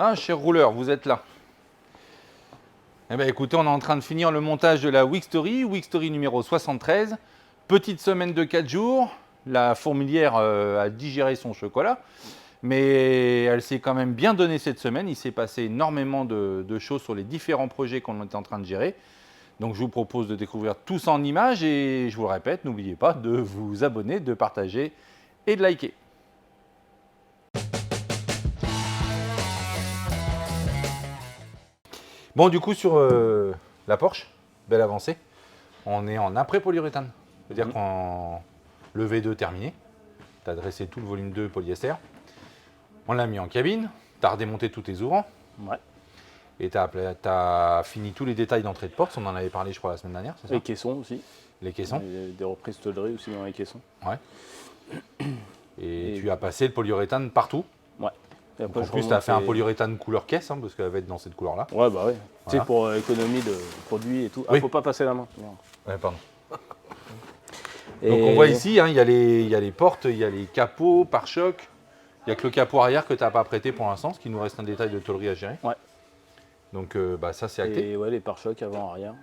Ah, cher rouleur, vous êtes là. Eh bien, écoutez, on est en train de finir le montage de la Wixtory numéro 73. Petite semaine de 4 jours. La fourmilière a digéré son chocolat, mais elle s'est quand même bien donnée cette semaine. Il s'est passé énormément de choses sur les différents projets qu'on est en train de gérer. Donc, je vous propose de découvrir tout ça en images et je vous le répète, n'oubliez pas de vous abonner, de partager et de liker. Bon, du coup, sur la Porsche, belle avancée. On est en après-polyuréthane. C'est-à-dire qu'en le V2 terminé, tu as dressé tout le volume 2 polyester. On l'a mis en cabine, tu as redémonté tous tes ouvrants. Ouais. Et tu as fini tous les détails d'entrée de porte. On en avait parlé, je crois, la semaine dernière, c'est ça? Les caissons aussi. Les caissons. Il y a des reprises tôleries aussi dans les caissons. Ouais. Et tu as passé le polyuréthane partout. Ouais. Et après, En plus, tu as fait un polyuréthane couleur caisse, hein, parce qu'elle va être dans cette couleur-là. Ouais, bah ouais. Voilà. Tu sais, pour économie de produits et tout. Ah, Oui. faut pas passer la main. Non. Ouais, pardon. Et... Donc on voit ici, hein, il y a les portes, il y a les capots, pare-chocs. Il n'y a que le capot arrière que tu n'as pas prêté pour l'instant, ce qui nous reste un détail de tôlerie à gérer. Ouais. Donc bah, ça c'est acté. Et ouais, les pare-chocs avant, arrière.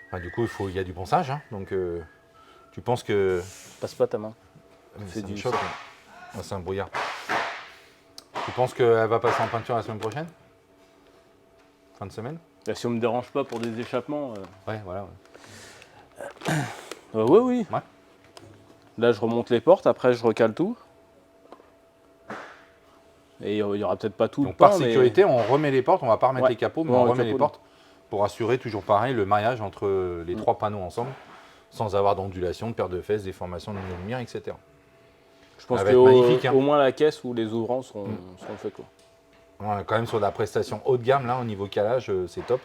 Enfin, du coup, il y a du ponçage. Hein, donc tu penses que... Passe pas ta main. C'est du choc. Ouais. C'est un brouillard. Tu penses qu'elle va passer en peinture la semaine prochaine? Fin de semaine? Là, si on me dérange pas pour des échappements. Ouais, voilà. Ouais. Ouais, oui. Ouais. Là, je remonte les portes, après, je recale tout. Et il y aura peut-être pas tout. Donc par sécurité, on remet les portes, on va pas remettre les capots, mais on remet les portes pour assurer toujours pareil le mariage entre les trois panneaux ensemble, sans avoir d'ondulation, de perte de fesses, déformation de lumière, etc. Je pense magnifique, hein. Au moins la caisse ou les ouvrants seront faits, quoi. On est quand même sur de la prestation haut de gamme là, au niveau calage, c'est top.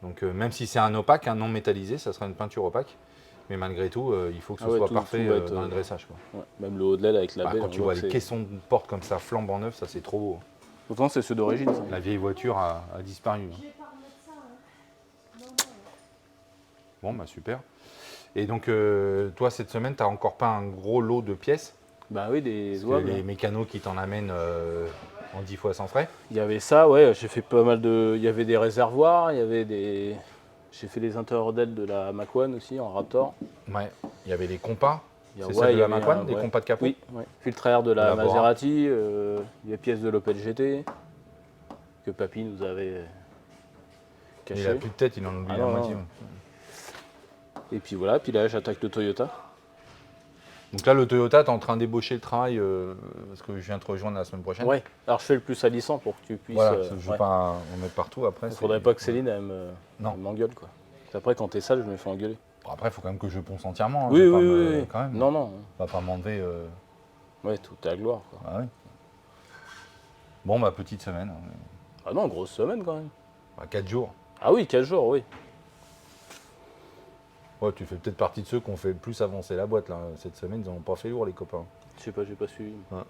Donc même si c'est un opaque, un non métallisé, ça sera une peinture opaque. Mais malgré tout, il faut que ce soit parfait dans le dressage, quoi. Ouais, même le haut de l'aile avec la baie. Quand tu vois les caissons de porte comme ça, flambant neuf, ça c'est trop beau. Pourtant c'est ceux d'origine. La vieille voiture a disparu. Bon, bah super. Et donc, toi, cette semaine, tu n'as encore pas un gros lot de pièces? Bah oui, des ouables. Les mécanos qui t'en amènent en 10 fois sans frais. Il y avait ça, ouais, j'ai fait pas mal de... Il y avait des réservoirs, il y avait des... J'ai fait les intérieurs d'aile de la Mac-One aussi, en Raptor. Ouais, il y avait les compas. C'est ça de la Mac-One, des compas de capot? Oui, ouais. Filtre à air de la Maserati, les pièces de l'Opel GT, que Papy nous avait caché. Il n'a plus de tête, il en oublie la moitié. Et puis voilà, puis là j'attaque le Toyota. Donc là, le Toyota, tu es en train d'ébaucher le travail parce que je viens te rejoindre la semaine prochaine. Ouais, alors je fais le plus salissant pour que tu puisses. Voilà, je ne veux pas en mettre partout après. Il ne faudrait pas que Céline elle m'engueule, quoi. Après, quand t'es sale, je me fais engueuler. Bon, après, il faut quand même que je ponce entièrement. Hein. Oui, oui. Quand même. Non. On va pas m'enlever. Ouais, tout est à gloire, quoi. Ah oui. Bon, bah, petite semaine. Ah non, grosse semaine quand même. Bah, 4 jours. Ah oui, 4 jours, oui. Ouais, tu fais peut-être partie de ceux qui ont fait le plus avancer la boîte là. Cette semaine, ils n'ont pas fait lourd, les copains. Je sais pas, j'ai pas suivi. Ouais.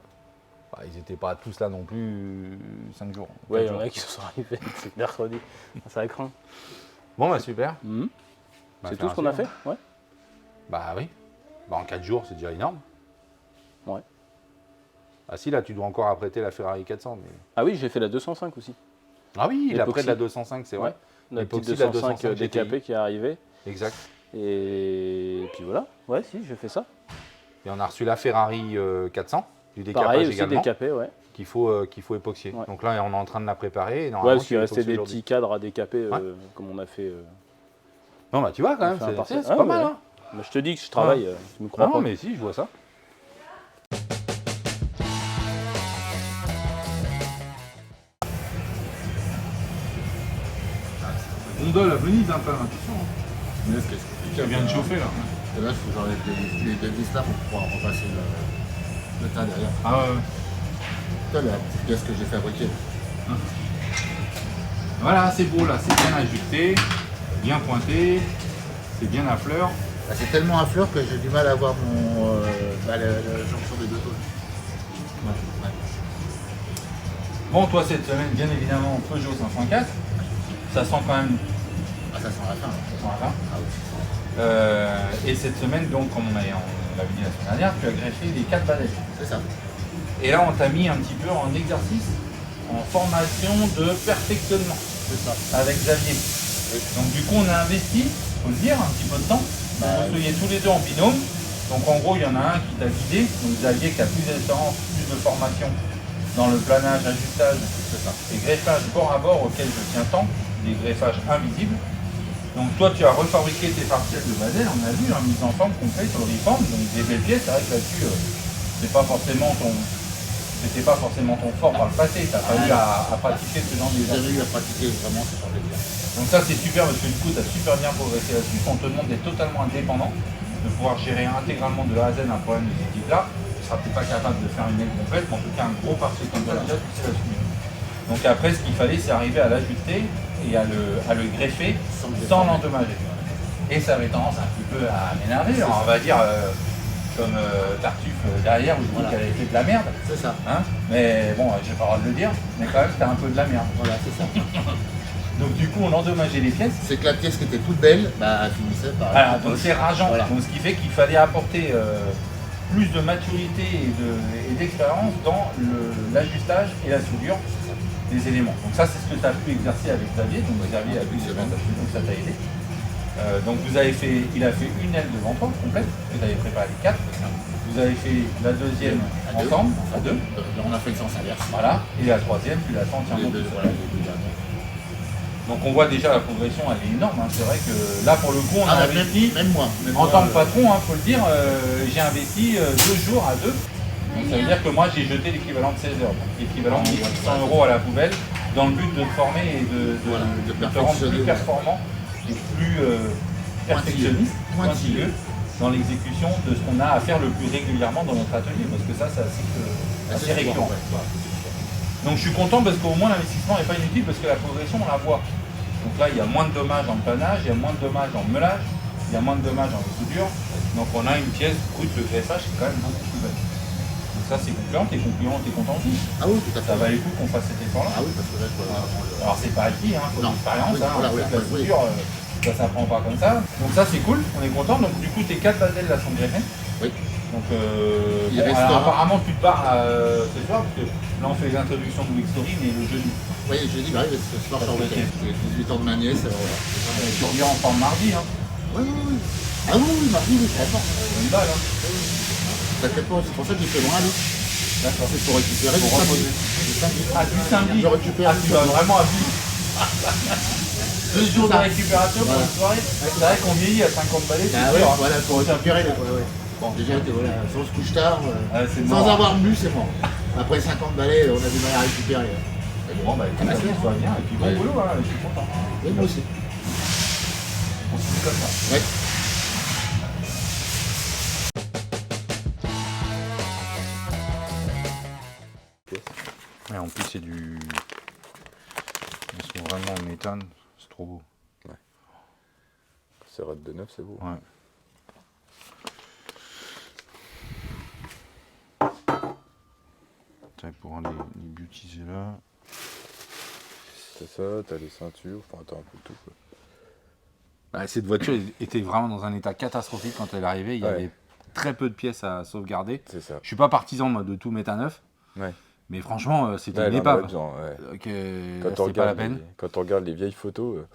Bah, ils n'étaient pas tous là non plus 5 jours. Ouais, il y en a qui se sont arrivés, c'est mercredi. Ça craint. Bon, bah super. C'est tout ce qu'on a fait? Ouais. Bah oui. Bah, en 4 jours, c'est déjà énorme. Ouais. Ah si, là, tu dois encore apprêter la Ferrari 400. Mais... Ah oui, j'ai fait la 205 aussi. Ah oui, il a prêté la 205, c'est vrai. Ouais. La petite 205 décapée qui est arrivée. Exact. Et puis voilà. Ouais, si, j'ai fait ça. Et on a reçu la Ferrari 400, du décapage pareil, aussi également. Décapé, ouais. Qu'il faut époxier. Ouais. Donc là, on est en train de la préparer. Et ouais, parce qu'il restait des petits cadres à décaper, comme on a fait. Non, bah tu vois quand même, c'est pas mal. Hein. Mais je te dis que je travaille, tu me crois pas. Non, mais si, je vois ça. Gondole à Venise un peu, attention. Tu viens de chauffer là. Et là, il faut que j'enlève les deux vis là pour pouvoir repasser le tas derrière. Ah ouais. C'est la petite pièce que j'ai fabriquée. Voilà, c'est beau là, c'est bien ajusté, bien pointé, c'est bien à fleur. Bah, c'est tellement à fleur que j'ai du mal à voir la jonction des deux tôles. Ouais. Bon, toi cette semaine, bien évidemment, Peugeot 504. Ça sent quand même. Ah, ça sent la fin. Ça sent la fin. Ah, oui. Et cette semaine, donc, comme on l'avait dit la semaine dernière, tu as greffé les 4 balais. C'est ça. Et là, on t'a mis un petit peu en exercice en formation de perfectionnement avec Xavier. Donc du coup on a investi, faut le dire, un petit peu de temps. Vous soyez tous les deux en binôme. Donc en gros il y en a un qui t'a guidé, donc Xavier qui a plus d'expérience, plus de formation dans le planage, ajustage et greffage bord à bord auquel je tiens tant, des greffages invisibles. Donc toi tu as refabriqué tes partiels de Basel, on a vu, mise en forme complète sur le reform, donc des belles pièces. C'est vrai que là-dessus c'était pas forcément ton fort par le passé, tu as pas eu à pratiquer ce genre J'ai d'exercice. eu à pratiquer vraiment ce genre d'exercice. Donc ça c'est super parce que du coup tu as super bien progressé là-dessus. On te demande d'être totalement indépendant, de pouvoir gérer intégralement de A à Z un problème de ce type-là. Tu seras peut-être pas capable de faire une aile complète, mais en tout cas un gros partiel comme ça, déjà tu sais l'assumer. Donc après ce qu'il fallait c'est arriver à l'ajuster et à le greffer sans l'endommager. Et ça avait tendance un petit peu à m'énerver, on va dire comme Tartuffe derrière où je dis qu'elle avait fait de la merde. C'est ça. Hein, mais bon, j'ai pas le droit de le dire, mais quand même c'était un peu de la merde. Voilà, c'est ça. Donc du coup on endommageait les pièces. C'est que la pièce qui était toute belle, elle finissait par... Voilà, donc c'est rageant. Voilà. Donc ce qui fait qu'il fallait apporter plus de maturité et d'expérience dans l'ajustage et la soudure des éléments. Donc ça c'est ce que tu as pu exercer avec Xavier. Donc Xavier a pu donc ça t'a aidé. Donc il a fait une aile devant toi complète, parce que tu avais préparé les 4. Vous avez fait la deuxième ensemble, à 2. On a fait le sens inverse. Voilà, et la troisième, tu la sens entièrement tout seul. Voilà, les deux derniers. Donc on voit déjà la progression, elle est énorme. Hein. C'est vrai que là pour le coup on a investi, même moi. en tant que patron, faut le dire, j'ai investi 2 jours à 2. Donc ça veut dire que moi j'ai jeté l'équivalent de 16 heures, donc l'équivalent de 100 € à la poubelle, dans le but de te former et de te rendre plus performant et plus perfectionniste, pointilleux dans l'exécution de ce qu'on a à faire le plus régulièrement dans notre atelier, parce que ça c'est assez récurrent. Donc je suis content parce qu'au moins l'investissement n'est pas inutile parce que la progression on la voit. Donc là il y a moins de dommages en planage, il y a moins de dommages en meulage, il y a moins de dommages en soudure. Donc on a une pièce brute de greffage qui est quand même beaucoup plus belle. Donc ça c'est concluant, t'es content aussi. Ah oui, tout à fait. Ça valait le coup qu'on fasse cet effort là. Ah oui, parce que là je vois... Alors c'est pas acquis, faut de l'expérience, voilà, la soudure, ça s'apprend pas comme ça. Donc ça c'est cool, on est content. Donc du coup tes 4 baselles là sont greffées. Oui. Donc alors, apparemment tu pars ce soir, parce que là on fait les introductions de Wixtory, mais le jeudi. Oui, jeudi, bah oui, ce soir sur le week-end. J'ai 18 ans de ma nièce, voilà. Tu reviens en forme mardi, hein. Oui. Ah oui, mardi, oui, très fort. Une balle, hein. T'inquiète pas, c'est pour ça que j'ai fait loin, lui. D'accord. C'est pour récupérer Pour du reposer. samedi. Ah, du samedi. Je récupère tu vas vraiment à vue. 2 jours de récupération pour une soirée. C'est vrai qu'on vieillit à 50 balais, c'est Ah sûr. ouais, Hein. voilà, pour récupérer les... Bon, déjà, voilà, si on se couche tard, c'est sans mort. avoir bu, c'est mort. Après 50 balais, on a du mal à récupérer. Bon, bah écoute, ça va bien. Et puis bon boulot, hein, je suis content. Oui, moi aussi. On se dit comme ça. Ouais. Et en plus, c'est du. Ils sont vraiment en méthane, c'est trop beau. Ouais. C'est rad de neuf, c'est beau. Ouais. T'as pour les beautiser là. C'est ça, t'as les ceintures, enfin t'as un peu tout. Quoi. Bah, cette voiture était vraiment dans un état catastrophique quand elle est arrivée. Il y avait très peu de pièces à sauvegarder. C'est ça. Je suis pas partisan moi, de tout mettre à neuf. Ouais. Mais franchement, c'était Là, une elle en épave. aurait besoin, ouais. C'est pas la peine. Quand on regarde les vieilles photos,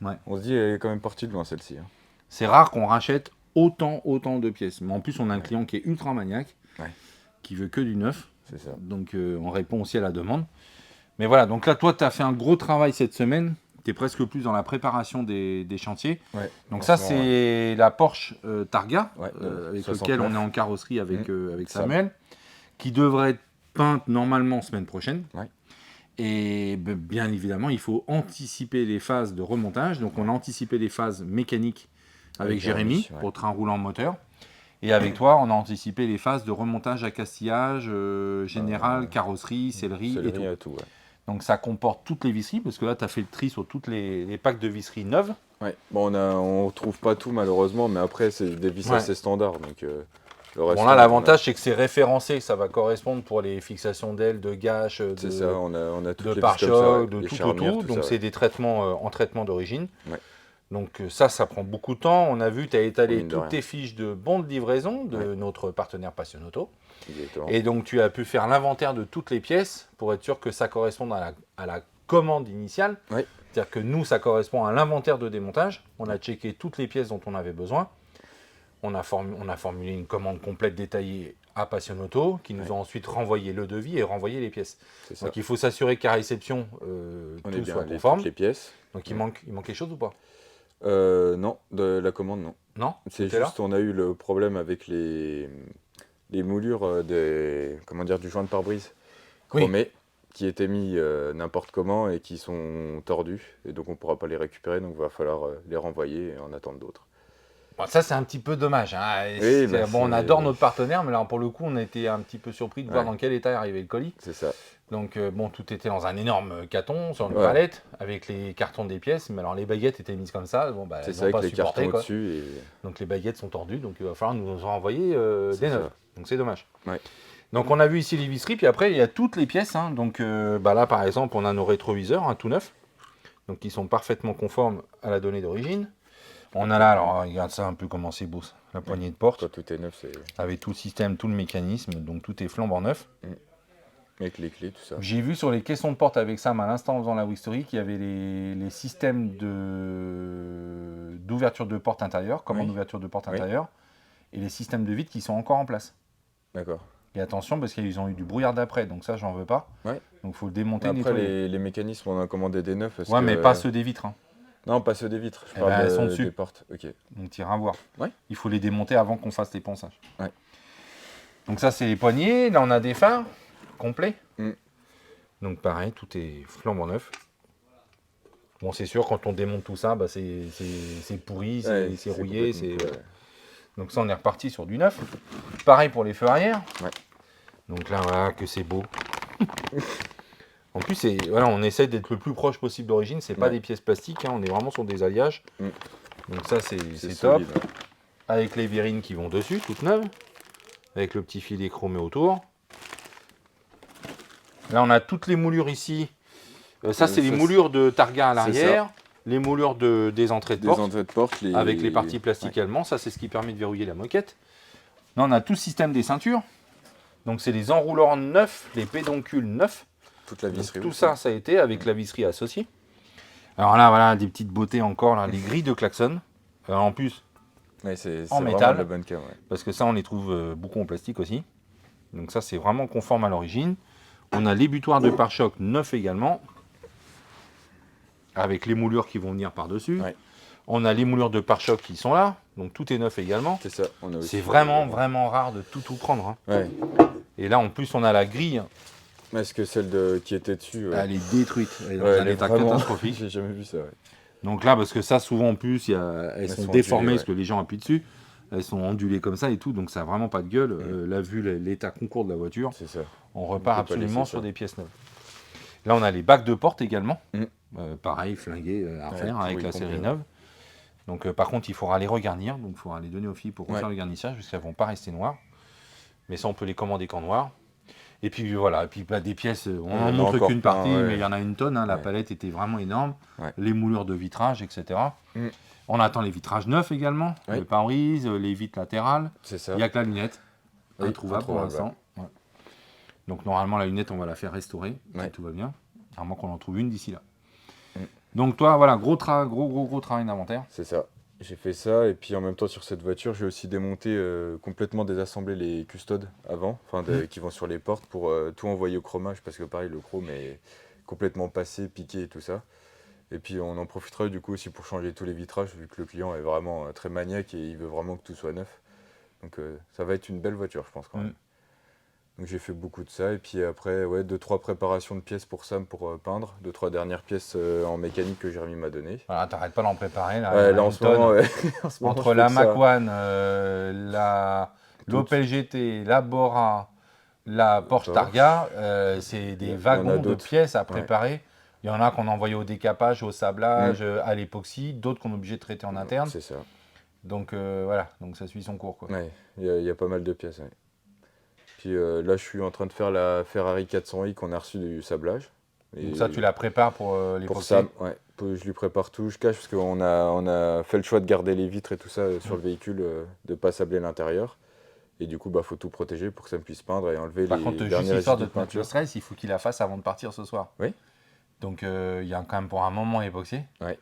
Ouais. on se dit elle est quand même partie de loin celle-ci. Hein. C'est rare qu'on rachète autant de pièces. Mais en plus, on a un client qui est ultra maniaque, qui veut que du neuf. C'est ça. Donc on répond aussi à la demande. Mais voilà, donc là, toi, tu as fait un gros travail cette semaine. Tu es presque plus dans la préparation des chantiers. Ouais. Donc ça, c'est la Porsche Targa, avec 69. lequel on est en carrosserie avec Samuel, qui devrait être peinte normalement semaine prochaine. Ouais. Et bien évidemment, il faut anticiper les phases de remontage. Donc on a anticipé les phases mécaniques avec Jérémy pour train roulant moteur. Et avec toi, on a anticipé les phases de remontage à castillage, général, carrosserie, sellerie et tout. Ouais. Donc ça comporte toutes les visseries, parce que là, tu as fait le tri sur toutes les packs de visseries neuves. Ouais. Bon, on trouve pas tout malheureusement, mais après, c'est des vis assez standards. Donc, le reste, bon, là, l'avantage, c'est que c'est référencé, ça va correspondre pour les fixations d'ailes, de gâches, c'est ça, on a toutes de les pare-chocs, de les tout charnières, autour. Donc, c'est des traitements en traitement d'origine. Ouais. Donc ça prend beaucoup de temps. On a vu, tu as étalé Mine de toutes rien. tes fiches de bons de livraison de notre partenaire Passionauto. Exactement. Et donc tu as pu faire l'inventaire de toutes les pièces pour être sûr que ça corresponde à la commande initiale. Oui. C'est-à-dire que nous, ça correspond à l'inventaire de démontage. On a checké toutes les pièces dont on avait besoin. On a formulé une commande complète détaillée à Passionauto qui nous a ensuite renvoyé le devis et renvoyé les pièces. C'est ça. Donc il faut s'assurer qu'à réception, On est tout bien soit allé conforme. toutes les pièces. Donc il manque quelque chose ou pas? Non, de la commande, non. Non? C'est Tout est là juste, on a eu le problème avec les moulures du joint de pare-brise Oui. chromé qui étaient mis n'importe comment et qui sont tordus. Et donc on ne pourra pas les récupérer, donc il va falloir les renvoyer et en attendre d'autres. Bon, ça, c'est un petit peu dommage. Hein. Oui, bah, bon, on c'est- adore notre partenaire, mais là, pour le coup, on a été un petit peu surpris de voir Ouais. dans quel état est arrivé le colis. C'est ça. Donc, bon, tout était dans un énorme carton, sur une Ouais. palette, avec les cartons des pièces. Mais alors, les baguettes étaient mises comme ça. Bon, bah, C'est elles ça, n'ont avec pas les supporté, cartons quoi. au-dessus. Et... Donc, les baguettes sont tordues. Donc, il va falloir nous en renvoyer C'est des ça. neuves. Donc, c'est dommage. Ouais. Donc, on a vu ici les visseries. Puis après, il y a toutes les pièces. Hein. Donc, là, par exemple, on a nos rétroviseurs, hein, tout neufs. Donc, qui sont parfaitement conformes à la donnée d'origine. On a là, alors regarde ça un peu comment c'est beau, ça. La poignée de porte, Quand tout est neuf, c'est avec tout le système, tout le mécanisme, donc tout est flambant neuf. avec les clés, tout ça. J'ai vu sur les caissons de porte avec Sam à l'instant en faisant la Wixtory qu'il y avait les systèmes d'ouverture de porte intérieure, commande Oui. d'ouverture de porte Oui. intérieure, et les systèmes de vide qui sont encore en place. D'accord. Et attention parce qu'ils ont eu du brouillard d'après, donc ça j'en veux pas. Ouais. Donc il faut le démonter, Après, nettoyer. les mécanismes, on a commandé des neufs. Parce Ouais, que, mais pas ceux des vitres. Hein. Non, pas ceux des vitres. Je Eh parle ben, elles sont dessus. des portes. Ok. Donc tu iras voir. Ouais. Il faut les démonter avant qu'on fasse les ponçages. Ouais. Donc ça c'est les poignées. Là on a des phares complets. Mm. Donc pareil, tout est flambant neuf. Bon c'est sûr quand on démonte tout ça, bah, c'est pourri, Ouais, c'est rouillé. complètement- ouais. Donc ça on est reparti sur du neuf. Pareil pour les feux arrière. Ouais. Donc là voilà que c'est beau. En plus, voilà, on essaie d'être le plus proche possible d'origine. C'est pas Ouais. des pièces plastiques, hein, on est vraiment sur des alliages. Mm. Donc ça, c'est top. solide, ouais. Avec les verrines qui vont dessus, toutes neuves. Avec le petit filet chromé autour. Là, on a toutes les moulures ici. Ça, c'est les ça, moulures de targa à c'est l'arrière. Les moulures des entrées de Des porte. entrées de porte. Avec les parties plastiques allemandes. Ça, c'est ce qui permet de verrouiller la moquette. Là, on a tout le système des ceintures. Donc, c'est les enrouleurs neufs, les pédoncules neufs. Toute la Donc, visserie. tout aussi. ça, ça a été avec la visserie associée. Alors là, voilà, des petites beautés encore, là, les grilles de klaxon. En plus, Ouais, c'est en vraiment métal. de la bonne cam. Ouais. parce que ça, on les trouve beaucoup en plastique aussi. Donc ça, c'est vraiment conforme à l'origine. On a les butoirs de pare-choc neufs également, avec les moulures qui vont venir par-dessus. Ouais. On a les moulures de pare-choc qui sont là, donc tout est neuf également. C'est ça. On a aussi C'est vraiment, vraiment rare de tout prendre. Hein. Ouais. Et là, en plus, on a la grille. Est-ce que celle qui était dessus Elle est détruite. Elle est dans ouais, un elle est état vraiment- catastrophique. J'ai jamais vu ça. Ouais. Donc là, parce que ça, souvent en plus, elles sont sont déformées ondulées, parce que les gens appuient dessus. Elles sont ondulées comme ça et tout, donc ça n'a vraiment pas de gueule. Là, vu l'état concours de la voiture, C'est ça. on repart On peut pas absolument laisser sur ça. des pièces neuves. Là, on a les bacs de porte également. Mm. Pareil, flingués à Ouais, refaire avec oui, la complet. série neuve. Donc, par contre, il faudra les regarnir. Donc, il faudra les donner aux filles pour refaire Ouais. le garnissage parce qu'elles ne vont pas rester noires. Mais ça, on peut les commander qu'en noir. Et puis voilà, et puis bah, des pièces, on Il y en n'en a montre encore qu'une plein, partie, ouais. mais il y en a une tonne. Hein, la Ouais. palette était vraiment énorme. Ouais. Les moulures de vitrage, etc. Mm. On attend les vitrages neufs également, Oui. le pare-brise, les vitres latérales. C'est ça. Il n'y a que la lunette, Oui, introuvable pour introuvable, l'instant. Ouais. Donc normalement, la lunette, on va la faire restaurer, si Ouais. tout va bien. À moins qu'on en trouve une d'ici là. Mm. Donc toi, voilà, gros travail d'inventaire. C'est ça. J'ai fait ça et puis en même temps sur cette voiture, j'ai aussi démonté complètement désassemblé les custodes avant, qui vont sur les portes pour tout envoyer au chromage parce que pareil le chrome est complètement passé, piqué et tout ça. Et puis on en profitera du coup aussi pour changer tous les vitrages vu que le client est vraiment très maniaque et il veut vraiment que tout soit neuf. Donc ça va être une belle voiture je pense quand même. Donc j'ai fait beaucoup de ça et puis après 2-3 préparations de pièces pour Sam pour peindre, 2-3 dernières pièces en mécanique que Jérémy m'a donné. Voilà, t'arrêtes pas d'en préparer. Là, Ouais, il y là a en une ce tonne. moment, ouais. En ce moment, Entre je fais la que ça. Mac-One, l'Opel GT, la Bora, la Porsche Porsche. Targa, c'est Il y des en a wagons de d'autres. pièces à préparer. Il y en a qu'on a envoyé au décapage, au sablage, Mm. à l'époxy, d'autres qu'on est obligé de traiter en interne. C'est ça. Donc voilà, donc ça suit son cours. Quoi. Ouais, il y a pas mal de pièces. Ouais. Puis là, je suis en train de faire la Ferrari 400i qu'on a reçue du sablage. Et Donc ça, tu la prépares pour pour l'époxy. Sam, ouais. je lui prépare tout, je cache, parce qu'on a fait le choix de garder les vitres et tout ça sur le véhicule, de ne pas sabler l'intérieur. Et du coup, bah, faut tout protéger pour que ça ne puisse peindre et enlever Par les contre, derniers juste histoire résidus de de te mettre le peinture. stress, il faut qu'il la fasse avant de partir ce soir. Oui. Donc il y a quand même pour un moment époxy. Ouais.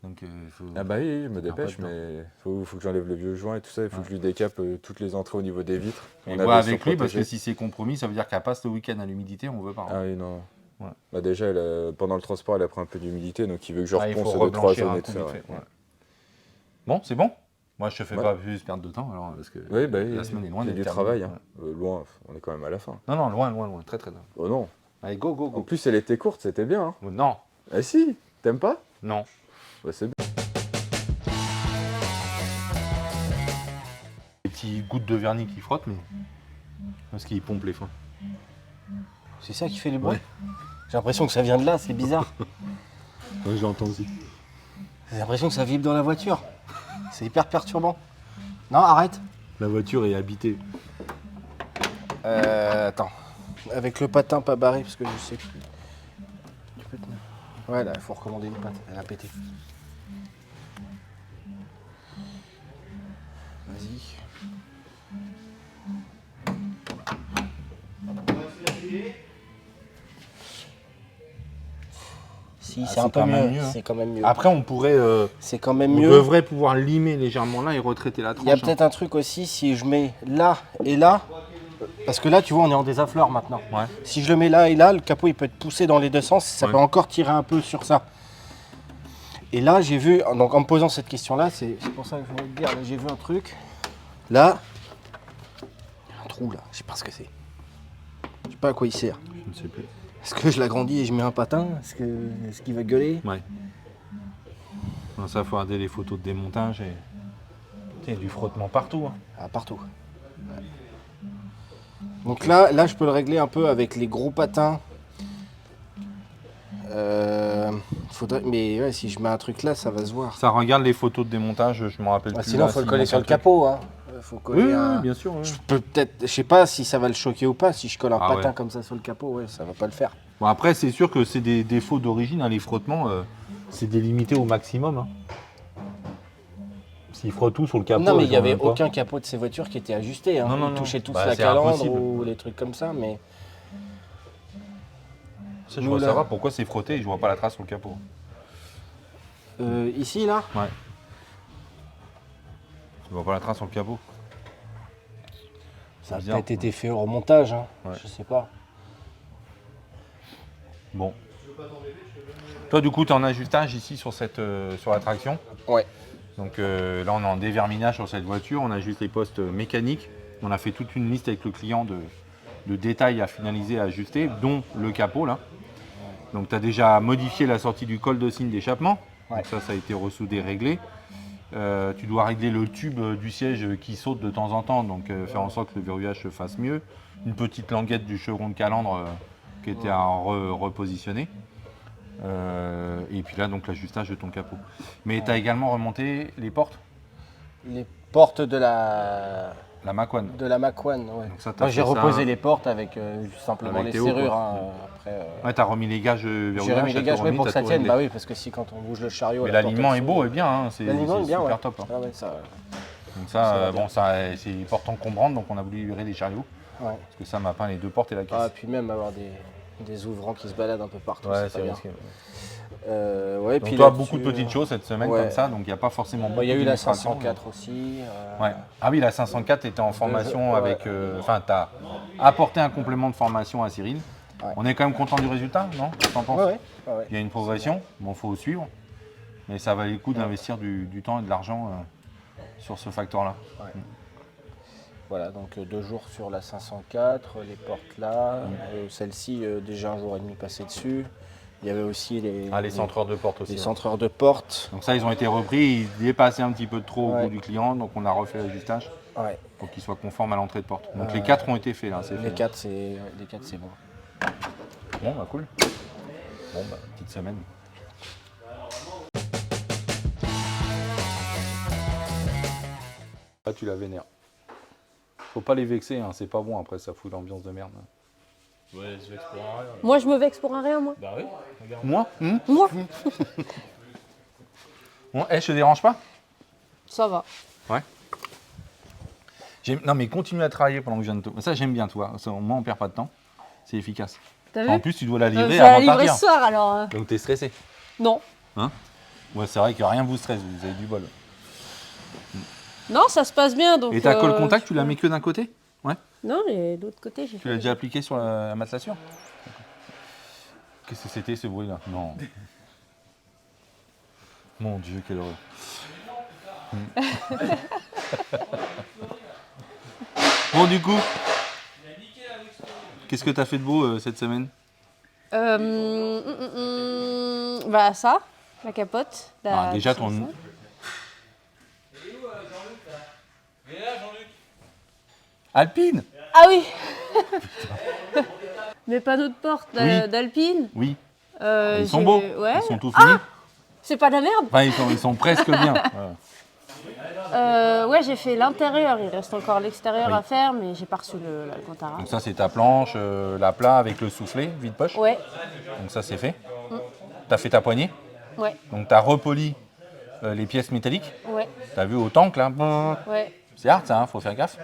Donc il faut... Ah bah oui, je me un peu dépêche, de temps. mais faut que j'enlève le vieux joint et tout ça. Il faut que je lui décape toutes les entrées au niveau des vitres. Et On vois avait avec lui, parce que surprotégé. si c'est compromis, ça veut dire qu'elle passe le week-end à l'humidité, on veut pas. hein. Ah oui, non. Ouais. Bah déjà, pendant le transport, elle a pris un peu d'humidité, donc il veut que je Ah, il faut reponce 2-3 reblanchir zones un et coup tout ça. vite fait, ouais. ouais. Bon, c'est bon. Moi, je te fais Ouais. pas plus perdre de temps, alors, parce que Oui, bah la semaine est loin il y a d'être du terminée. travail. Hein. Loin, on est quand même à la fin. Non, non, loin, loin, loin, très très loin. Oh non. Allez, go, go, En go. plus, elle était courte, c'était bien. Hein. Non, Ah si, t'aimes pas? non. Bah c'est bien. Des petits gouttes de vernis qui frottent, mais parce qu'il pompe les fins. C'est ça qui fait les bruits. J'ai l'impression que ça vient de là, c'est bizarre. Ouais, je l'entends aussi. J'ai l'impression que ça vibre dans la voiture. C'est hyper perturbant. Non, arrête. La voiture est habitée. Attends. Avec le patin pas barré, parce que je sais que... Tu peux tenir. Ouais, là, il faut recommander une patte. Elle a pété. Vas-y. Si, c'est un peu quand même mieux. mieux, hein. C'est quand même mieux. Après, on pourrait, C'est quand même on mieux. devrait pouvoir limer légèrement là et retraiter la tranche. Il y a peut-être un truc aussi, si je mets là et là, parce que là, tu vois, on est en désaffleur maintenant. Ouais. Si je le mets là et là, le capot, il peut être poussé dans les deux sens, ça Ouais. peut encore tirer un peu sur ça. Et là, j'ai vu, donc en me posant cette question-là, c'est pour ça que je voulais te dire, là, j'ai vu un truc. Là, il y a un trou là, je sais pas ce que c'est. Je sais pas à quoi il sert. Je ne sais plus. Est-ce que je l'agrandis et je mets un patin? Est-ce qu'il va gueuler? Ouais. Non, ça, faut regarder les photos de démontage et. Il y a du frottement partout. Hein. Ah, partout. Ouais. Donc là, je peux le régler un peu avec les gros patins. Faudrait, mais ouais, si je mets un truc là, ça va se voir. Ça regarde les photos de démontage, je me rappelle plus. Sinon, là, il faut le s'il coller manque sur un le truc. capot. Hein. Faut coller Oui, un... oui, bien sûr. oui. Je peux peut-être, je sais pas si ça va le choquer ou pas. Si je colle un Ah patin ouais. comme ça sur le capot, ouais, ça va pas le faire. Bon, après, c'est sûr que c'est des défauts d'origine, hein, les frottements, c'est délimité au maximum. Hein. S'ils frottent tout sur le capot. non, mais il ils n'y en avait même pas. aucun capot de ces voitures qui était ajusté. Hein. Non, non, Ils non. touchaient tous Bah, la c'est calandre impossible. ou les trucs comme ça, mais Ça, je Nous, veux là- savoir pourquoi c'est frotté et je vois pas la trace sur le capot. ici là, Ouais. Je vois pas la trace sur le capot. ça a bizarre. peut-être été fait au remontage. Hein. Ouais. Je sais pas. Bon. Toi, du coup, tu es en ajustage ici sur, sur la traction. Ouais. Donc là, on est en déverminage sur cette voiture. On ajuste les postes mécaniques. On a fait toute une liste avec le client de détails à finaliser, à ajuster, dont le capot là. Donc tu as déjà modifié la sortie du col de cygne d'échappement. Ouais. Donc ça a été ressoudé, réglé. Tu dois régler le tube du siège qui saute de temps en temps, donc faire en sorte que le verrouillage se fasse mieux. Une petite languette du chevron de calandre qui était à repositionner. Et puis là, donc l'ajustage de ton capot. Mais tu as également remonté les portes, Les portes de la la Mac One. Ouais. Donc ça, t'as Moi, j'ai fait ça reposé les portes avec simplement avec les Théo, serrures. quoi. Hein. Après, Ouais, tu as remis les gages verrouillage. j'ai remis les t'as gages tout ouais, remis, pour que t'as ça tout tienne. réglé. Bah oui, parce que si quand on bouge le chariot. Mais la l'alignement porte, est elle beau s'ouvre. et bien, hein, c'est L'alignement est bien, super ouais. top. Hein. Ah ouais, ça, Donc Ça ça, va bon, ça c'est les portes encombrantes, donc on a voulu libérer les chariots, ouais. parce que ça m'a peint les deux portes et la caisse. Ah, puis même avoir des ouvrants qui se baladent un peu partout, ouais, c'est pas bien. risqué. Ouais, Donc puis toi, là-dessus, beaucoup de petites choses cette semaine ouais. comme ça, donc il n'y a pas forcément beaucoup Il y a eu la d'illustrations. 504 aussi. Ouais. Ah oui, la 504 était en formation ouais. avec... Enfin, tu as apporté un complément de formation à Cyril. Ouais. On est quand même content du résultat, non? T'en penses? Ouais, ouais. Ouais. Il y a une progression, bon, faut suivre, mais ça valait le coup d'investir du temps et de l'argent sur ce facteur-là. Voilà, donc 2 jours sur la 504, les portes là. Celle-ci, déjà un jour et demi passé dessus. Il y avait aussi Les centreurs de porte aussi. les ouais. centreurs de porte. Donc ça, ils ont été repris, ils dépassaient un petit peu de trop au Ouais. goût du client, donc on a refait l'ajustage Ouais. pour qu'ils soient conformes à l'entrée de porte. Donc les 4 ont été faits là, c'est Les fait. 4, c'est bon. Bon, bah cool. Bon, bah, petite semaine. Là, tu la vénères. Faut pas les vexer, hein, c'est pas bon après, ça fout l'ambiance de merde. Ouais, je vexe pour un rien. Moi, je me vexe pour un rien, moi. Bah oui, regarde. Moi Moi, Bon, je te dérange pas? ça va. Non, mais continue à travailler pendant que je viens de te... Ça, j'aime bien, toi. Ça, au moins, on perd pas de temps. C'est efficace. T'as vu? En plus, tu dois la Je livrer vais la avant de livrer partir. ce soir, alors. Donc, t'es stressé. Non. Ouais, c'est vrai que rien vous stresse, vous avez du bol. Non, ça se passe bien. Donc, Et ta colle contact, tu la mets que d'un côté? Ouais. Non, et de l'autre côté, j'ai Tu l'as fait. déjà appliqué sur la matelassure? Qu'est-ce que c'était ce bruit-là? Non. Mon Dieu, quelle horreur. Bon, du coup, qu'est-ce que t'as fait de beau cette semaine? Bah, ça, la capote. Déjà, ton... Alpine? Ah oui. Mes panneaux de porte Oui. d'Alpine. Oui. Ils Ils sont beaux. Ouais. Ils sont tout finis. C'est pas de la merde. Enfin, ils sont presque bien. Voilà. Ouais, j'ai fait l'intérieur. Il reste encore l'extérieur Oui. à faire, mais j'ai pas reçu l'Alcantara. Donc ça, c'est ta planche, la plat avec le soufflet, vide-poche. Ouais, Donc ça, c'est fait. T'as fait ta poignée. ouais, Donc t'as repoli les pièces métalliques. ouais, T'as vu au tank là. ouais. C'est hard ça, faut faire gaffe.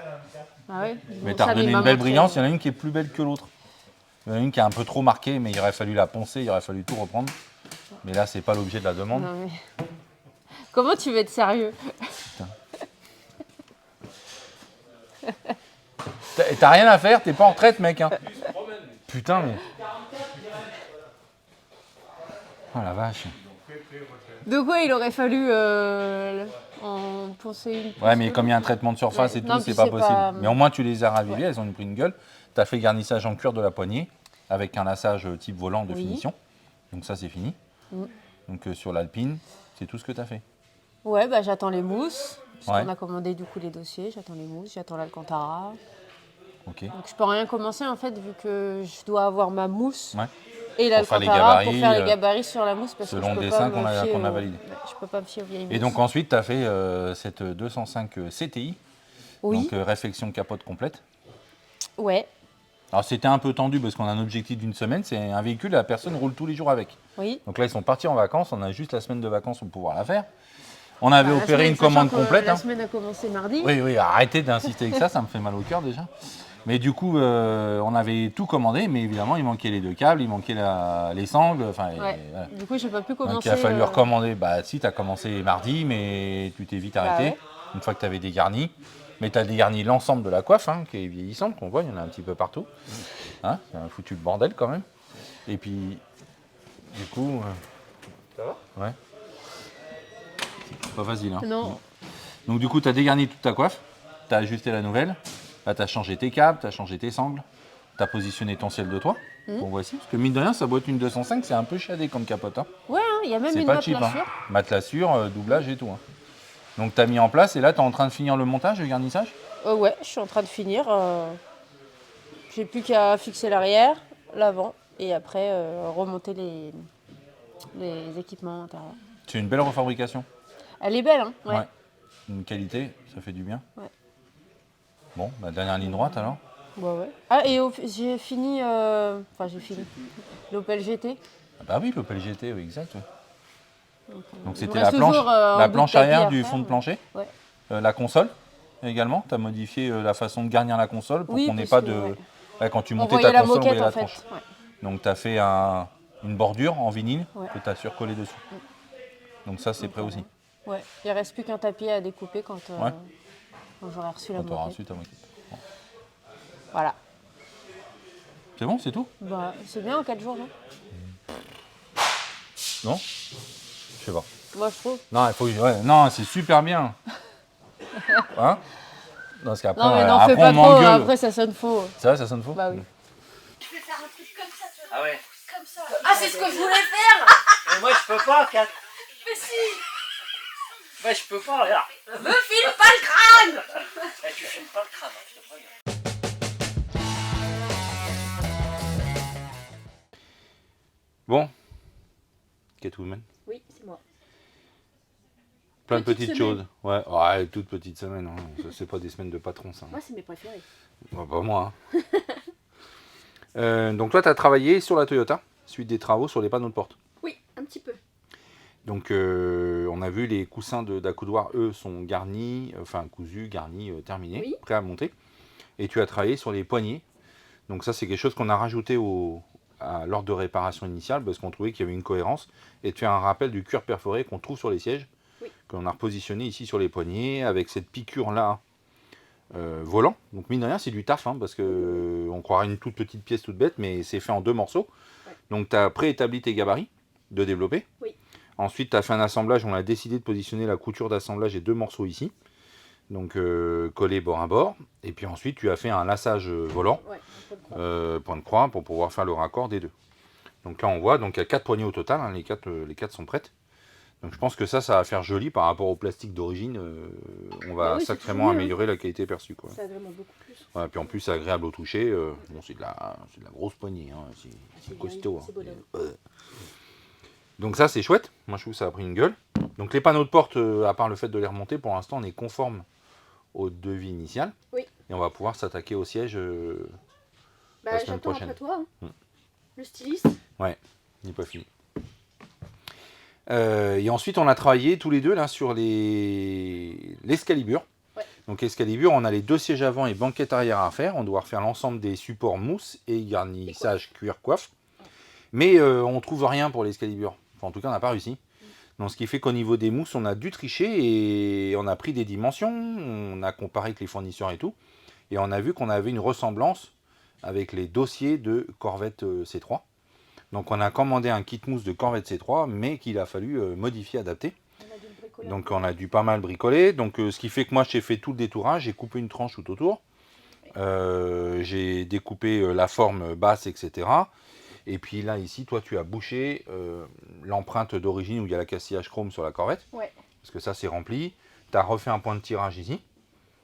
Ah ouais. Mais Bon, t'as ça, redonné il m'a une belle montré. brillance. Il y en a une qui est plus belle que l'autre. Il y en a une qui est un peu trop marquée, mais il aurait fallu la poncer, il aurait fallu tout reprendre. Mais là, c'est pas l'objet de la demande. Non, mais... Comment tu veux être sérieux? T'as rien à faire, t'es pas en retraite, mec. Hein. Putain, mais. Oh la vache. De quoi il aurait fallu en poncer une? Ouais, mais comme il y a un traitement de surface Ouais. et tout, Non, c'est puis pas c'est possible. pas- Mais au moins, tu les as ravivées, elles ont pris une gueule. T'as fait garnissage en cuir de la poignée avec un lassage type volant de Oui. finition. Donc ça, c'est fini. Donc sur l'Alpine, c'est tout ce que t'as fait. Ouais, bah j'attends les mousses. Parce Ouais. qu'on a commandé du coup les dossiers. J'attends les mousses, j'attends l'Alcantara. Ok. Donc je peux rien commencer en fait vu que je dois avoir ma mousse Ouais. et Pour faire les l'Alcantara pour gabarits, faire les gabarits sur la mousse parce selon que je le peux dessin pas me fier qu'on a aux- validé. Ouais, je peux pas me fier aux vieilles mousses. Et donc ensuite, tu as fait cette 205 CTI, oui, donc réflexion capote complète. ouais, Alors c'était un peu tendu parce qu'on a un objectif d'une semaine, c'est un véhicule, la personne roule tous les jours avec. oui. Donc là, ils sont partis en vacances, on a juste la semaine de vacances pour pouvoir la faire. On avait Bah, la opéré semaine, une commande sachant que complète. La Hein. semaine a commencé mardi. Oui, oui, arrêtez d'insister avec ça me fait mal au cœur déjà. Mais du coup, on avait tout commandé, mais évidemment, il manquait les deux câbles, il manquait les sangles. Enfin, Ouais. voilà. Du coup, j'ai pas pu Donc commencer. il a fallu recommander. Bah si, tu as commencé mardi, mais tu t'es vite arrêté. ouais. Une fois que tu avais dégarni. Mais tu as dégarni l'ensemble de la coiffe, hein, qui est vieillissante, qu'on voit, il y en a un petit peu partout. Hein, c'est un foutu bordel quand même. Et puis, du coup... ça va? Ouais. C'est pas facile. Hein. Non. Donc du coup, tu as dégarni toute ta coiffe, tu as ajusté la nouvelle, là tu as changé tes câbles, tu as changé tes sangles, tu as positionné ton ciel de toit. Bon, voici, parce que mine de rien, ça doit être une 205, c'est un peu chiadé comme capote. Hein. Ouais, hein, il y a même C'est une pas cheap. matelassure. Hein. Matelassure, doublage et tout. Hein. Donc tu as mis en place et là tu es en train de finir le montage, le garnissage. Ouais, je suis en train de finir. J'ai plus qu'à fixer l'arrière, l'avant et après remonter les équipements intérieurs. C'est une belle refabrication. Elle est belle, hein? Ouais. Une qualité, ça fait du bien. Ouais. Bon, la dernière ligne droite alors. Bah ouais. Ah, et j'ai fini. Enfin, j'ai fini. L'Opel GT. Ah bah oui, l'Opel GT, oui, exact. Oui. Donc il c'était me reste la planche, toujours, un la bout de planche tapis arrière à du faire, fond de mais- plancher. Ouais. La console également, tu as modifié la façon de garnir la console pour Oui, qu'on n'ait parce pas que, de... ouais. Ouais, quand tu On montais voyait ta la console, on moquette voyait en la fait. tranche. Ouais. Donc tu as fait une bordure en vinyle Ouais. que tu as surcollé dessus. Donc ça, c'est prêt aussi. Ouais. Il reste plus qu'un tapis à découper quand j'aurai reçu la Quand tu auras moquette. reçu ta moquette. Voilà. C'est bon, c'est tout? Bah, c'est bien en 4 jours, non? Non? Je sais pas. Moi, je trouve. Non, il faut... ouais, non, c'est super bien. Hein? Non, parce qu'après, Non, mais n'en après, fais pas on trop, m'engueule. après ça sonne faux. C'est vrai, ça sonne faux? Bah oui. Je vais faire un truc comme ça, tu vois. Ah ouais. Comme ça. Ah, c'est ce que je voulais faire. Mais moi je peux pas, Kat. Mais si. Bah je peux pas, regarde. Me file pas le crâne. Eh, tu filmes pas le crâne, hein, je te préviens. Bon. Catwoman. Oui, c'est moi. Plein de Petite petites semaine. choses. Ouais, toute petite semaine. Hein. Ça, c'est pas des semaines de patron, ça. Moi, c'est mes préférés. Bah, pas moi. Hein. Donc toi, tu as travaillé sur la Toyota, suite des travaux sur les panneaux de porte. Oui, un petit peu. Donc on a vu les coussins d'accoudoir, eux, sont garnis, cousus, garnis, terminés, Oui. prêts à monter. Et tu as travaillé sur les poignées. Donc ça, c'est quelque chose qu'on a rajouté à l'ordre de réparation initiale parce qu'on trouvait qu'il y avait une cohérence. Et de faire un rappel du cuir perforé qu'on trouve sur les sièges, Oui. qu'on a repositionné ici sur les poignées, avec cette piqûre-là volant. Donc mine de rien, c'est du taf, parce que on croirait une toute petite pièce toute bête, mais c'est fait en 2 morceaux. Ouais. Donc tu as préétabli tes gabarits de développer. Oui. Ensuite, tu as fait un assemblage. On a décidé de positionner la couture d'assemblage et 2 morceaux ici. Donc collés bord à bord. Et puis ensuite, tu as fait un lassage volant, Ouais, un peu de croix. point de croix, pour pouvoir faire le raccord des deux. Donc là, on voit, donc il y a 4 poignées au total. Les 4 sont prêtes. Donc je pense que ça va faire joli par rapport au plastique d'origine. On va Bah oui, c'est sacrément toujours mieux, améliorer la qualité perçue, quoi. Ça vraiment beaucoup plus. Voilà, puis en plus, c'est agréable au toucher. Bon, c'est de la grosse poignée. C'est costaud. C'est bonhomme. Donc ça, c'est chouette. Moi, je trouve que ça a pris une gueule. Donc les panneaux de porte, à part le fait de les remonter, pour l'instant, on est conforme au devis initial. Oui. Et on va pouvoir s'attaquer au siège Bah, la semaine j'attends prochaine. après toi. Mm. Le styliste. Il n'est pas fini. Et ensuite, on a travaillé tous les deux là sur l'escalibur. Ouais. Donc Excalibur, on a les 2 sièges avant et banquette arrière à faire. On doit refaire l'ensemble des supports mousse et garnissage cuir coiffe. Mais on ne trouve rien pour l'Excalibur. Enfin, en tout cas, on n'a pas réussi. Donc, ce qui fait qu'au niveau des mousses, on a dû tricher et on a pris des dimensions. On a comparé avec les fournisseurs et tout. Et on a vu qu'on avait une ressemblance avec les dossiers de Corvette C3. Donc, on a commandé un kit mousse de Corvette C3, mais qu'il a fallu modifier, adapter. Donc on a dû pas mal bricoler, donc ce qui fait que moi j'ai fait tout le détourage, j'ai coupé une tranche tout autour, j'ai découpé la forme basse, etc. Et puis là ici, toi tu as bouché l'empreinte d'origine où il y a la castillage chrome sur la Corvette, Ouais. parce que ça c'est rempli. Tu as refait un point de tirage ici,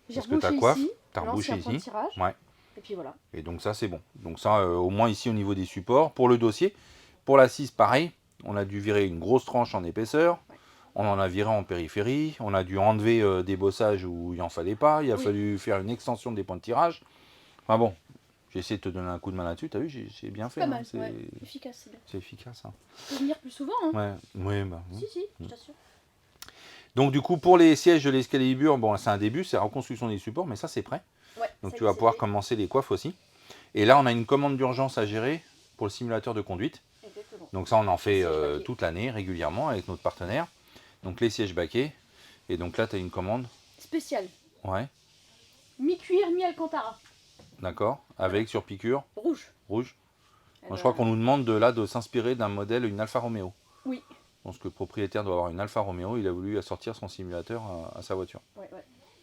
J'ai parce que ta rebouché coiffe, ici. tu as rebouché l'ancien point de ici. tirage. Ouais. Et puis voilà. Et donc ça c'est bon. Donc ça au moins ici au niveau des supports. Pour le dossier, pour l'assise pareil, on a dû virer une grosse tranche en épaisseur. Ouais. On en a viré en périphérie, on a dû enlever des bossages où il n'en fallait pas, il a fallu faire une extension des points de tirage. Enfin bon, j'ai essayé de te donner un coup de main là-dessus, t'as vu, j'ai bien fait. Pas mal, c'est ouais. Efficace, c'est bien. c'est efficace. Hein. Tu peux venir plus souvent, hein. Ouais, bah. Si, je t'assure. Donc du coup, pour les sièges de l'Excalibur, bon, c'est un début, c'est la reconstruction des supports, mais ça c'est prêt. Ouais, Donc ça tu y est, vas c'est pouvoir fait. commencer les coiffes aussi. Et là, on a une commande d'urgence à gérer pour le simulateur de conduite. Exactement. Donc ça, on en fait Siège baquet. toute l'année, régulièrement, avec notre partenaire. Donc les sièges baquets. Et donc là, tu as une commande. Spécial. Ouais, Mi-cuir, mi-alcantara. d'accord. Avec sur piqûre Rouge. rouge. Eh Moi, je ben, crois qu'on nous demande de s'inspirer d'un modèle, une Alfa Romeo. Oui. Je pense que le propriétaire doit avoir une Alfa Romeo. Il a voulu assortir son simulateur à sa voiture. Ouais.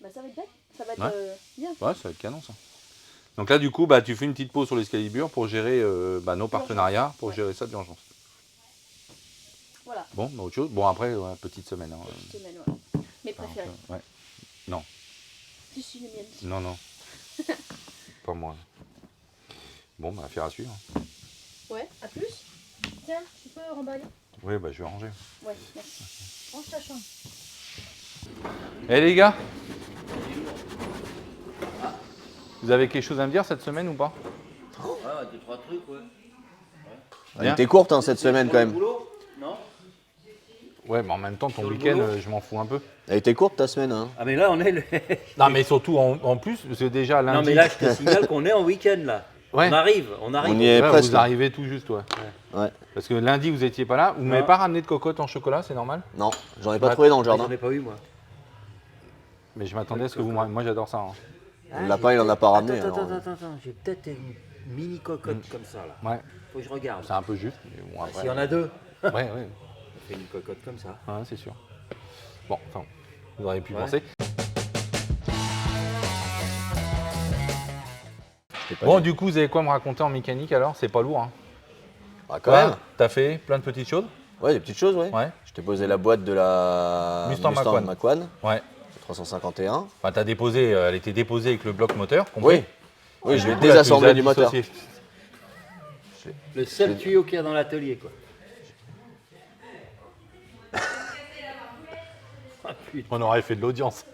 Bah ça va être bête. Ça va être Ouais. bien. Ouais, ça va être canon ça. Donc là, du coup, bah, tu fais une petite pause sur l'Excalibur pour gérer nos partenariats, pour Ouais. gérer ça d'urgence. Voilà. Bon, bah, autre chose. Bon, après, ouais, petite semaine. Hein. Petite semaine, ouais. Mes préférés. Ouais. Non, Si, les miennes. non. Pas moi. Bon, bah, affaire à suivre. Ouais, à plus. Tiens, tu peux remballer. Oui, bah, je vais ranger. Ouais, merci. Range ta chambre. Eh les gars, vous avez quelque chose à me dire cette semaine ou pas? Ah, 2-3 trucs, ouais. Elle était courte cette semaine quand même. Boulot? Non? Ouais, mais en même temps, ton Sur le week-end, boulot je m'en fous un peu. Elle était courte ta semaine. Hein. Ah, mais là, on est le. Non, mais surtout en plus, parce que déjà lundi. Non, mais là, je te signale qu'on est en week-end, là. Ouais. On arrive. On y est Ouais, presque. vous arrivez tout juste, ouais. Ouais. Parce que lundi, vous étiez pas là. Vous m'avez Non. pas ramené de cocotte en chocolat, c'est normal? Non, j'en ai pas Ouais. trouvé dans le J'en jardin. ai pas eu, moi. Mais je m'attendais à ce que vous m'arrivez. Moi, j'adore ça. Hein. Le lapin, il en a pas ramené. Attends, alors. attends. J'ai peut-être une mini cocotte comme ça, là. Ouais, Faut que je regarde. c'est un peu juste. Mais bon, après... S'il y en a deux, Ouais, on fait une cocotte comme ça. ouais, c'est sûr. Bon, enfin, vous auriez pu Ouais. penser. Je t'ai pas Bon, dit. du coup, vous avez quoi me raconter en mécanique alors? C'est pas lourd, hein? Ah, quand même. T'as fait plein de petites choses? Ouais, des petites choses, ouais. Ouais. Je t'ai posé la boîte de la Mustang Macquan Ouais. 351. Enfin, t'as déposé, elle était déposée avec le bloc moteur. Oui. Oui, je Du l'ai coup, là, tu désassemblé les as du moteur. dissociés. Le seul tuyau qu'il y a dans l'atelier, quoi. Ah, putain. On aurait fait de l'audience.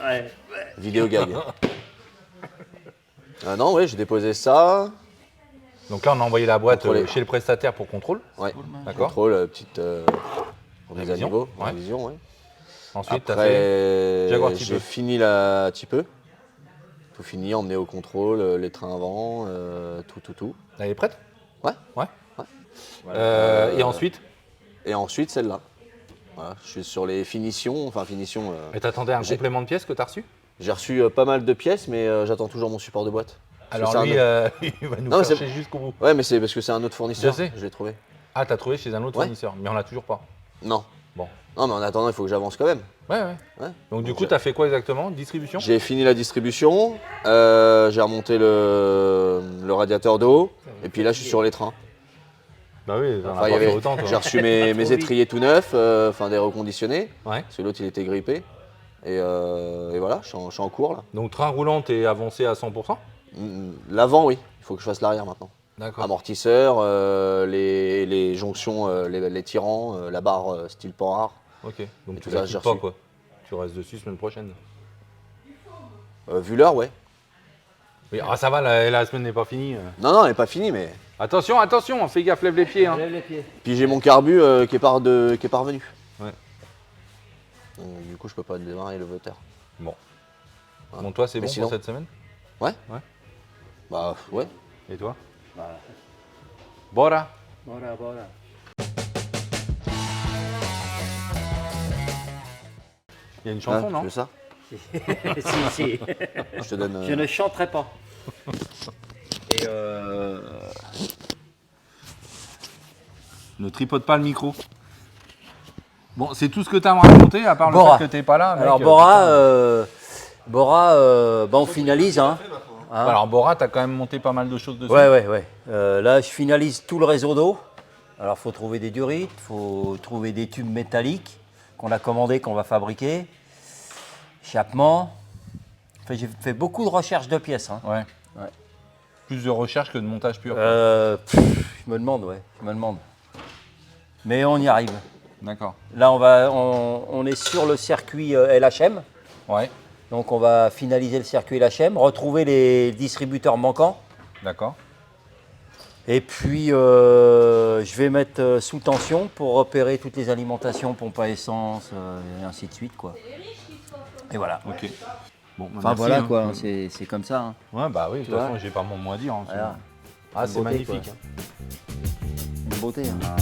Ouais. Vidéo gag. Ah non, ouais, j'ai déposé ça. Donc là, on a envoyé la boîte Contrôler. chez le prestataire pour contrôle. Ouais. D'accord. Contrôle, petite remise à Révision. niveau, Ouais. révision, ouais. Ensuite, tu as fait Jaguar Après, Type j'ai E. fini la Type E. Tout fini, emmené au contrôle, les trains avant, tout. Elle est prête? Ouais. Ouais. Ouais. Et ensuite? Et ensuite, celle-là. Voilà, je suis sur les finitions, Et t'attendais un j'ai- complément de pièces que t'as reçu? j'ai reçu pas mal de pièces, mais j'attends toujours mon support de boîte. Parce que Alors c'est un lui, autre- il va nous Non, mais faire c'est- chier jusqu'au bout. Ouais, mais c'est parce que c'est un autre fournisseur. Je sais. Je l'ai trouvé. Ah, t'as trouvé chez un autre Ouais. fournisseur, mais on l'a toujours pas. Non. Bon. Non, mais en attendant, il faut que j'avance quand même. Ouais. Ouais. Donc du Donc, coup, t'as fait quoi exactement? Distribution? J'ai fini la distribution, j'ai remonté le radiateur d'eau, et puis là, je suis sur les trains. Bah oui, t'en as Enfin, pas il y fait avait- autant, toi. j'ai reçu mes étriers tout neufs, des reconditionnés, Ouais. parce que l'autre, il était grippé. Et voilà, je suis en cours là. Donc train roulant, t'es avancé à 100%? L'avant, oui, il faut que je fasse l'arrière maintenant. D'accord. Amortisseur, les jonctions, les tirants, la barre style Panhard. Ok, donc Et tu tout ça, la j'ai quittes pas reçu. quoi. Tu restes dessus semaine prochaine. Vu l'heure, ouais. Oui, ah ça va, la semaine n'est pas finie. Non, elle n'est pas finie, mais. Attention, fais gaffe, lève les pieds. Hein. Lève les pieds. Puis j'ai mon carbu qui est parvenu. Ouais. Donc, du coup, je peux pas démarrer le moteur. Bon. Ouais. Bon, toi, c'est Mais bon sinon- pour cette semaine? Bah, ouais. Et toi? Voilà. Bora. Voilà. Il y a une chanson, Ah, non? tu veux ça? si. Je te donne. Je ne chanterai pas. Et Ne tripote pas le micro. Bon, c'est tout ce que tu as à me raconter, à part Bora. le fait que t'es pas là. Mec, Alors Bora, on finalise. Hein. Hein. Alors Bora, tu as quand même monté pas mal de choses dessus. Ouais. Là, je finalise tout le réseau d'eau. Alors, il faut trouver des durites, il faut trouver des tubes métalliques qu'on a commandés, qu'on va fabriquer. Échappement. Enfin, j'ai fait beaucoup de recherches de pièces. Hein. Ouais. Plus de recherche que de montage pur. Je me demande. Mais on y arrive. D'accord. Là, on est sur le circuit LHM. Ouais, Donc, on va finaliser le circuit LHM, retrouver les distributeurs manquants. d'accord. Et puis, je vais mettre sous tension pour repérer toutes les alimentations, pompe à essence, et ainsi de suite, quoi. Et voilà. Ok. Bon, bah, Enfin, merci, voilà, hein. quoi. C'est comme ça. Hein. Ouais, bah oui, de toute vois. façon, j'ai pas mon mot à dire. Hein, Voilà. Ah, c'est Beauté, magnifique. quoi. Hein. Une beauté. Hein.